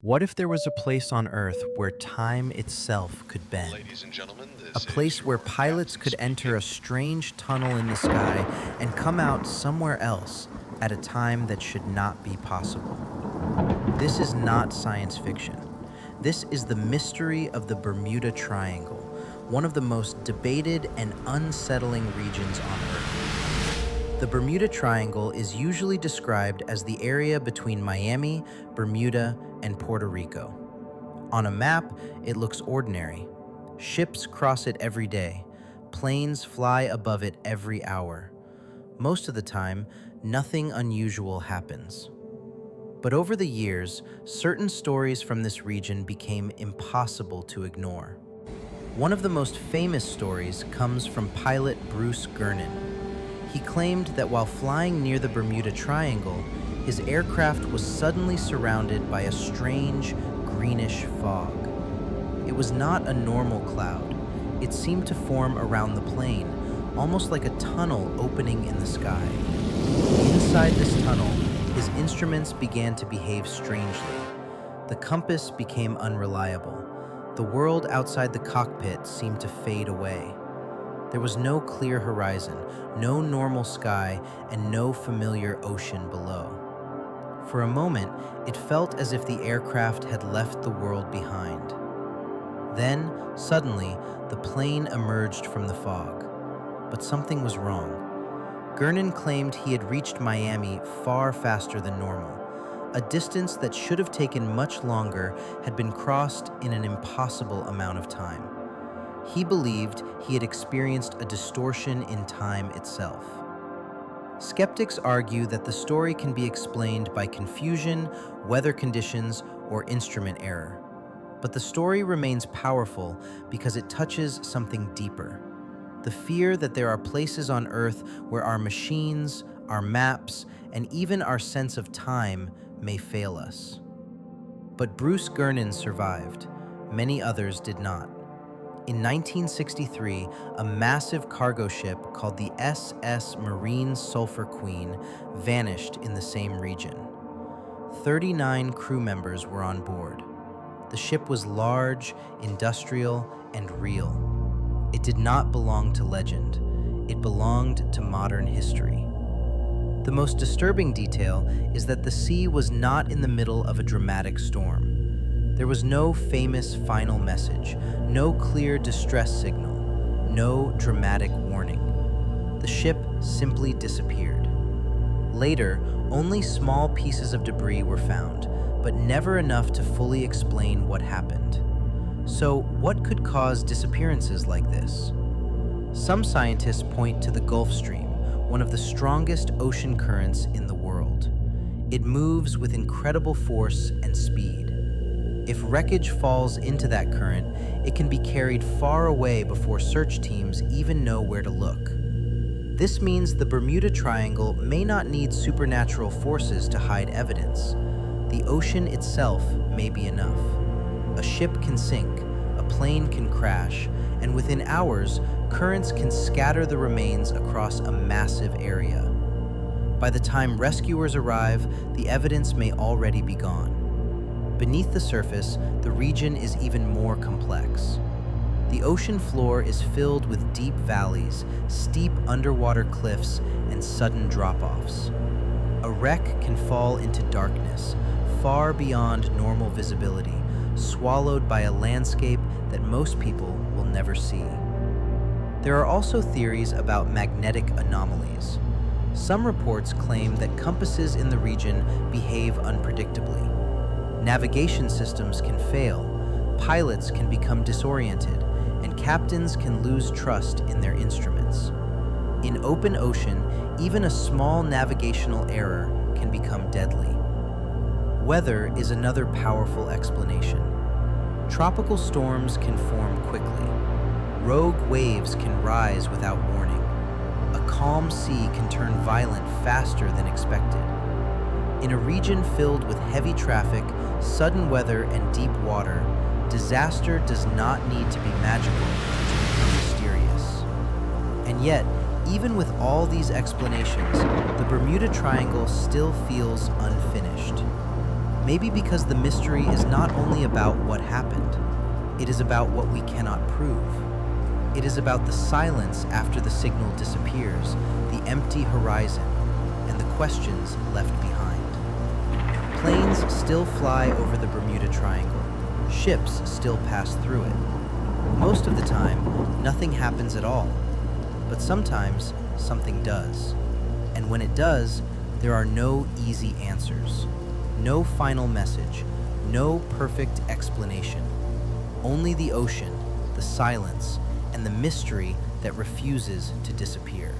What if there was a place on Earth where time itself could bend? Ladies and gentlemen, A this is place where your pilots captain could enter a speaking. strange tunnel in the sky and come out somewhere else at a time that should not be possible. This is not science fiction. This is the mystery of the Bermuda Triangle, one of the most debated and unsettling regions on Earth. The Bermuda Triangle is usually described as the area between Miami, Bermuda, and Puerto Rico. On a map, it looks ordinary. Ships cross it every day. Planes fly above it every hour. Most of the time, nothing unusual happens. But over the years, certain stories from this region became impossible to ignore. One of the most famous stories comes from pilot Bruce Gernon. He claimed that while flying near the Bermuda Triangle, his aircraft was suddenly surrounded by a strange, greenish fog. It was not a normal cloud. It seemed to form around the plane, almost like a tunnel opening in the sky. Inside this tunnel, his instruments began to behave strangely. The compass became unreliable. The world outside the cockpit seemed to fade away. There was no clear horizon, no normal sky, and no familiar ocean below. For a moment, it felt as if the aircraft had left the world behind. Then, suddenly, the plane emerged from the fog. But something was wrong. Gernon claimed he had reached Miami far faster than normal. A distance that should have taken much longer had been crossed in an impossible amount of time. He believed he had experienced a distortion in time itself. Skeptics argue that the story can be explained by confusion, weather conditions, or instrument error. But the story remains powerful because it touches something deeper. The fear that there are places on Earth where our machines, our maps, and even our sense of time may fail us. But Bruce Gernon survived. Many others did not. In 1963, a massive cargo ship called the SS Marine Sulphur Queen vanished in the same region. 39 crew members were on board. The ship was large, industrial, and real. It did not belong to legend. It belonged to modern history. The most disturbing detail is that the sea was not in the middle of a dramatic storm. There was no famous final message, no clear distress signal, no dramatic warning. The ship simply disappeared. Later, only small pieces of debris were found, but never enough to fully explain what happened. So, what could cause disappearances like this? Some scientists point to the Gulf Stream, one of the strongest ocean currents in the world. It moves with incredible force and speed. If wreckage falls into that current, it can be carried far away before search teams even know where to look. This means the Bermuda Triangle may not need supernatural forces to hide evidence. The ocean itself may be enough. A ship can sink, a plane can crash, and within hours, currents can scatter the remains across a massive area. By the time rescuers arrive, the evidence may already be gone. Beneath the surface, the region is even more complex. The ocean floor is filled with deep valleys, steep underwater cliffs, and sudden drop-offs. A wreck can fall into darkness, far beyond normal visibility, swallowed by a landscape that most people will never see. There are also theories about magnetic anomalies. Some reports claim that compasses in the region behave unpredictably. Navigation systems can fail, pilots can become disoriented, and captains can lose trust in their instruments. In open ocean, even a small navigational error can become deadly. Weather is another powerful explanation. Tropical storms can form quickly. Rogue waves can rise without warning. A calm sea can turn violent faster than expected. In a region filled with heavy traffic, sudden weather, and deep water, disaster does not need to be magical to become mysterious. And yet, even with all these explanations, the Bermuda Triangle still feels unfinished. Maybe because the mystery is not only about what happened, it is about what we cannot prove. It is about the silence after the signal disappears, the empty horizon, and the questions left behind. Planes still fly over the Bermuda Triangle. Ships still pass through it. Most of the time, nothing happens at all. But sometimes, something does. And when it does, there are no easy answers. No final message. No perfect explanation. Only the ocean, the silence, and the mystery that refuses to disappear.